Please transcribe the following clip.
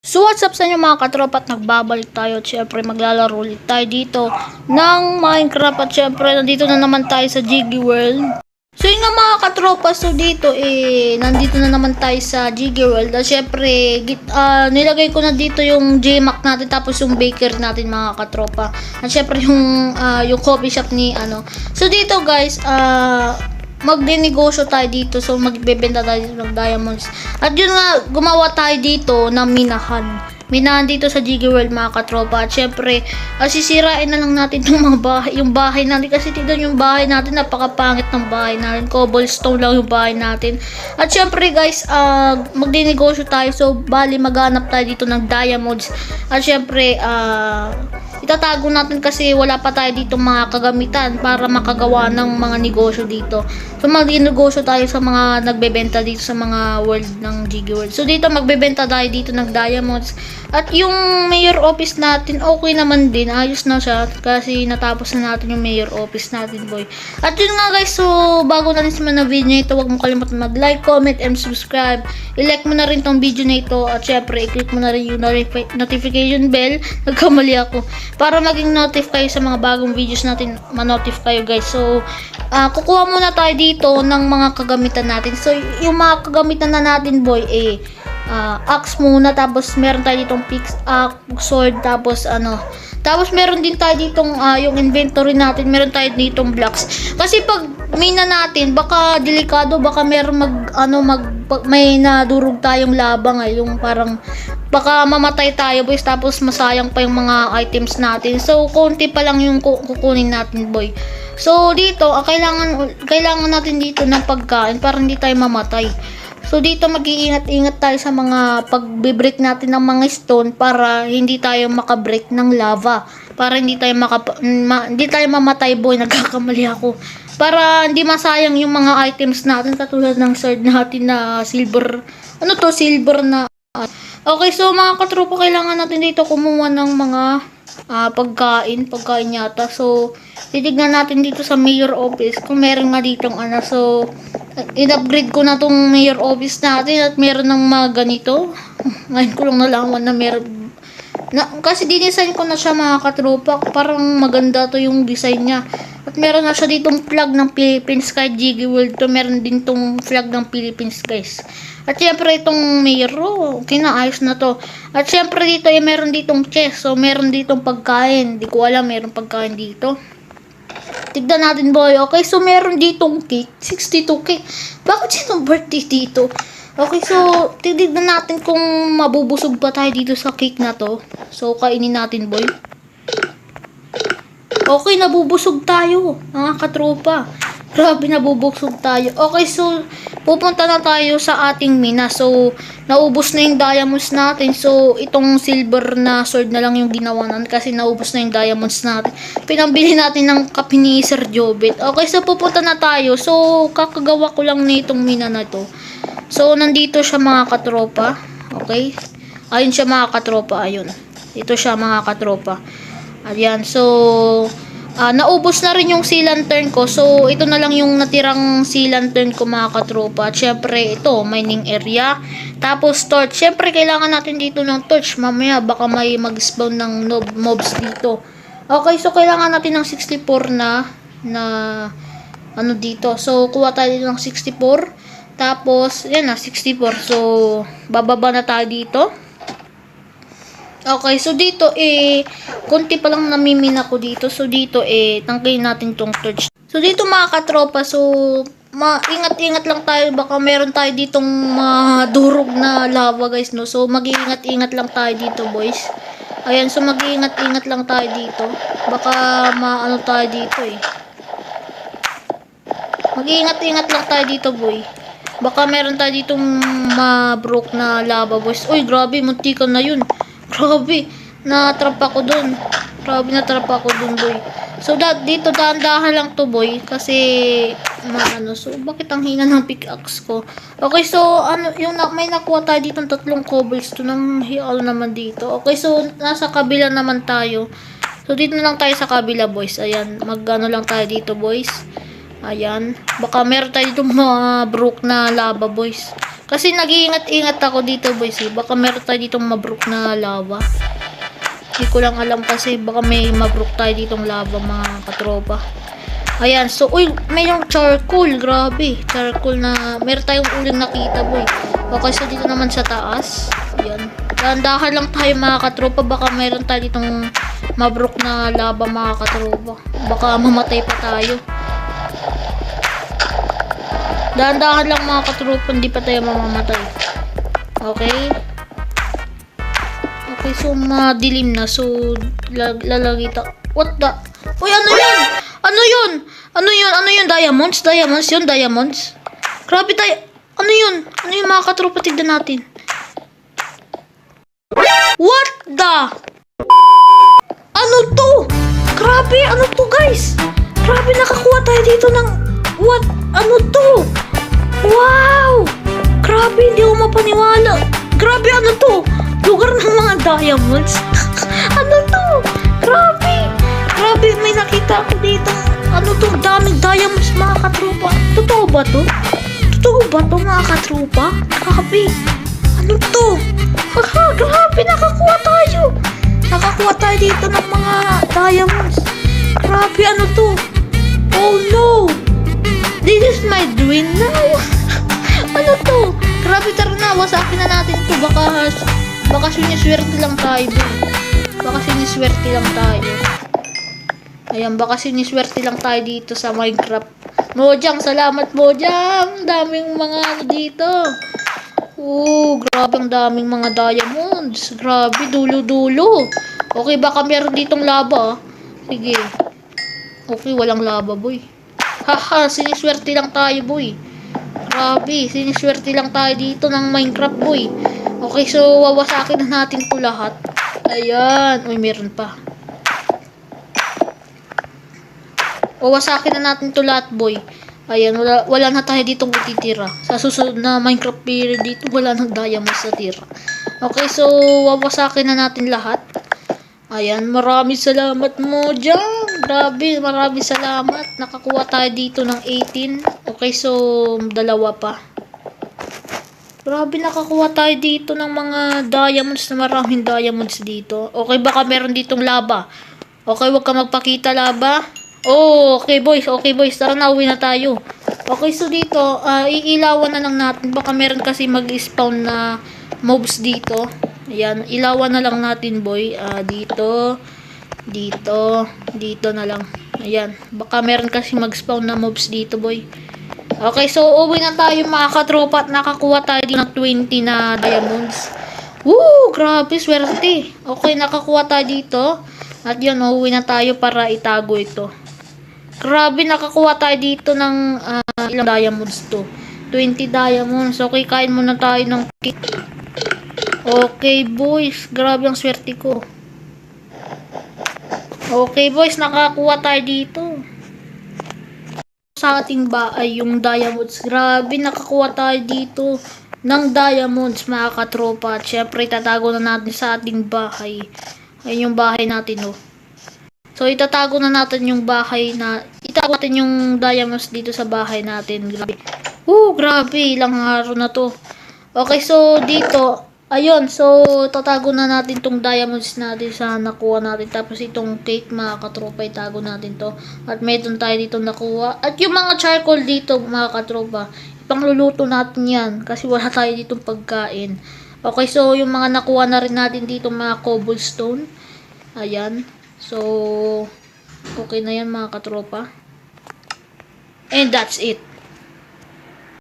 So what's up sa inyo mga katropa, at nagbabalik tayo at syempre maglalaro ulit tayo dito ng Minecraft at syempre nandito na naman tayo sa Jiggy World. So yun nga mga katropa, so dito nandito na naman tayo sa Jiggy World at syempre nilagay ko na dito yung JMac natin tapos yung baker natin mga katropa at syempre yung coffee shop ni ano. So dito guys, magdinegosyo tayo dito. So magbebenta tayo ng diamonds. At yun nga, gumawa tayo dito ng minahan dito sa Jiggy World mga katropa. At syempre, sisirain na lang natin yung bahay natin. Kasi tignan yung bahay natin, napakapangit ng bahay natin. Cobblestone lang yung bahay natin. At syempre guys, magdinegosyo tayo. So bali maghanap tayo dito ng diamonds. At syempre, itatago natin kasi wala pa tayo dito mga kagamitan para makagawa ng mga negosyo dito. So magdinegosyo tayo sa mga nagbebenta dito sa mga world ng Jiggy World. So dito magbebenta tayo dito ng diamonds. At yung mayor office natin, okay naman din. Ayos na siya kasi natapos na natin yung mayor office natin, boy. At yun nga guys, so bago natin simulan na video na ito, huwag mo kalimutan mag-like, comment, and subscribe. I-like mo na rin tong video na ito at syempre i-click mo na rin yung notification bell. Nagkamali ako. Para maging notify kayo sa mga bagong videos natin, ma-notify kayo guys. So kukuha muna tayo dito ng mga kagamitan natin. So yung mga kagamitan na natin, boy, axe muna, tapos meron tayo ditong sword, tapos meron din tayo ditong yung inventory natin, meron tayo ditong blocks. Kasi pag mina natin, baka delikado, baka meron may nadurog tayong labang yung parang baka mamatay tayo, boys, tapos masayang pa yung mga items natin. So konti pa lang yung kukunin natin, boy. So dito, kailangan natin dito ng pagkain para hindi tayo mamatay. So dito mag-iingat-ingat tayo sa mga pag-break natin ng mga stone para hindi tayo maka-break ng lava. Para hindi tayo mamatay, boy. Nagkakamali ako. Para hindi masayang yung mga items natin katulad ng sword natin na silver. Silver na. Okay, so mga katropa, kailangan natin dito kumuha ng mga pagkain yata. So titignan natin dito sa mayor office kung meron nga ditong so in-upgrade ko na tong mayor office natin at meron ng mga ganito. Ngayon ko lang nalaman na meron kasi dinesign ko na siya mga katropa. Parang maganda to yung design niya. At meron na siya ditong flag ng Philippines kahit Jiggy World to. Meron din tong flag ng Philippines, guys. At syempre itong mayor, okay na, ayos na to. At syempre dito meron ditong chest. So meron ditong pagkain. Di ko alam, meron pagkain dito. Tignan natin, boy. Okay, so meron ditong cake. 62 cake. Bakit sinong birthday dito? Okay, so tignan natin kung mabubusog pa tayo dito sa cake na to. So kainin natin, boy. Okay, nabubusog tayo, mga katropa. Grabe, nabubusog tayo. Okay, so pupunta na tayo sa ating mina. So naubos na yung diamonds natin. So itong silver na sword na lang yung ginawa natin kasi naubos na yung diamonds natin. Pinambili natin ng kape ni Sir Jobit. Okay, so pupunta na tayo. So kakagawa ko lang nitong mina na to. So nandito siya mga katropa. Okay, ayun siya mga katropa. Ayun, ito siya mga katropa. Ayan, so naubos na rin yung sea lantern ko. So ito na lang yung natirang sea lantern ko mga katropa. At syempre ito, mining area. Tapos torch. Syempre kailangan natin dito ng torch. Mamaya baka may mag-spawn ng mobs dito. Okay, so kailangan natin ng 64 na dito. So kuha tayo dito ng 64. Tapos yan na, 64. So bababa na tayo dito. Okay, so dito konti pa lang namimina ko dito. So dito tangkayin natin tong torch. So dito mga katropa, so ingat-ingat lang tayo, baka meron tayo ditong durog na lava, guys, no. So mag-iingat-ingat lang tayo dito, boys. Ayan, so mag-iingat-ingat lang tayo dito. Baka maano tayo dito Mag-iingat-ingat lang tayo dito, boy. Baka meron tayo ditong ma-broke na lava, boys. Uy, grabe, muntikan na yun. Grabe, natrap ako dun. Boy. So dito dahan-dahan lang to, boy, kasi so bakit ang hina ng pickaxe ko? Okay, so may nakuha tayo dito ng 3 cobblestone ng naman dito. Okay, so nasa kabila naman tayo. So dito na lang tayo sa kabila, boys. Ayan, lang tayo dito, boys. Ayan, baka meron tayo dito mga broke na lava, boys. Kasi nag-iingat-ingat ako dito, boys. Baka meron tayo ditong mabrok na lava. Hindi ko lang alam kasi baka may mabrok tayo ditong lava, mga katropa. Ayan, so, uy, may yung charcoal. Grabe, charcoal na, meron tayong uling nakita, boy. Okay, so dito naman sa taas. Ayan. Dahan-dahan lang tayo, mga katropa. Baka meron tayo ditong mabrok na lava, mga katropa. Baka mamatay pa tayo. Dahan-dahan lang, mga katropa, hindi pa tayo mamamatay. Okay? Okay, so madilim na. So, lalagita. What the? Uy, ano yun? Ano yun? Ano yun? Ano yun? Diamonds? Diamonds yun? Diamonds? Grabe tayo. Ano yun? Ano yun, mga katropa? Tignan natin. What the? Ano to? Grabe, ano to, guys? Grabe, nakakuha tayo dito ng... What? Ano to? Wow! Grabe, hindi ako mapaniwala. Grabe, ano to? Lugar ng mga diamonds? Ano to? Grabe! Grabe, may nakita ako dito. Ano to? Daming diamonds, mga katropa. Totoo ba to? Totoo ba to, mga katropa? Grabe! Ano to? Haha, grabe, nakakuha tayo. Nakakuha tayo dito ng mga diamonds. Grabe, ano to? Oh no! This is my dream now. Ano to? Grabe, tara na. Wasakin na natin to. Baka siniswerte lang tayo. Baka siniswerte lang tayo. Ayan, baka siniswerte lang tayo dito sa Minecraft. Mojang, salamat Mojang. Daming mga ano dito. Oh, grabe, ang daming mga diamonds. Grabe, dulo-dulo. Okay, baka meron ditong lava. Sige. Okay, walang lava, boy. Haha, siniswerte lang tayo, boy. Grabe, siniswerte lang tayo dito ng Minecraft, boy. Okay, so wawasakin na natin to lahat. Ayan. Uy, meron pa. Wawasakin na natin to lahat, boy. Ayan, wala na tayo ditong ititira. Sa susunod na Minecraft period dito, wala nang diamonds sa tira. Okay, so wawasakin na natin lahat. Ayan, maraming salamat mo dyan. Grabe, maraming salamat. Nakakuha tayo dito ng 18. Okay, so dalawa pa. Grabe, nakakuha tayo dito ng mga diamonds na maraming diamonds dito. Okay, baka meron ditong lava. Okay, wag ka magpakita lava. Oh, okay boys. Okay boys, tara na, uwi na tayo. Okay, so dito, iilawan na lang natin. Baka meron kasi mag-spawn na mobs dito. Ayan, ilawan na lang natin, boy. Dito, dito na lang. Ayan, baka meron kasi mag-spawn na mobs dito, boy. Okay, so uwi na tayo, mga katropa, at nakakuha tayo din ng 20 na diamonds. Woo! Grabe, swerte. Okay, nakakuha tayo dito. At yun, uwi na tayo para itago ito. Grabe, nakakuha tayo dito ng ilang diamonds to. 20 diamonds. Okay, kain muna tayo ng cake. Okay, boys. Grabe ang swerte ko. Okay, boys. Nakakuha tayo dito. Sa ating bahay, yung diamonds. Grabe, nakakuha tayo dito ng diamonds, mga katropa. At syempre, itatago na natin sa ating bahay. Ayun yung bahay natin, oh. So, itatago na natin yung bahay na... Itago natin yung diamonds dito sa bahay natin. Grabe. Grabe. Ilang araw na to. Okay, so, dito... Ayun, so tatago na natin tong diamonds natin sa nakuha natin. Tapos itong cake, mga katropa, itago natin to. At mayroon tayo dito nakuha. At yung mga charcoal dito, mga katropa, ipangluluto natin yan. Kasi wala tayo ditong pagkain. Okay, so yung mga nakuha na rin natin dito, mga cobblestone. Ayan. So, okay na yan, mga katropa. And that's it.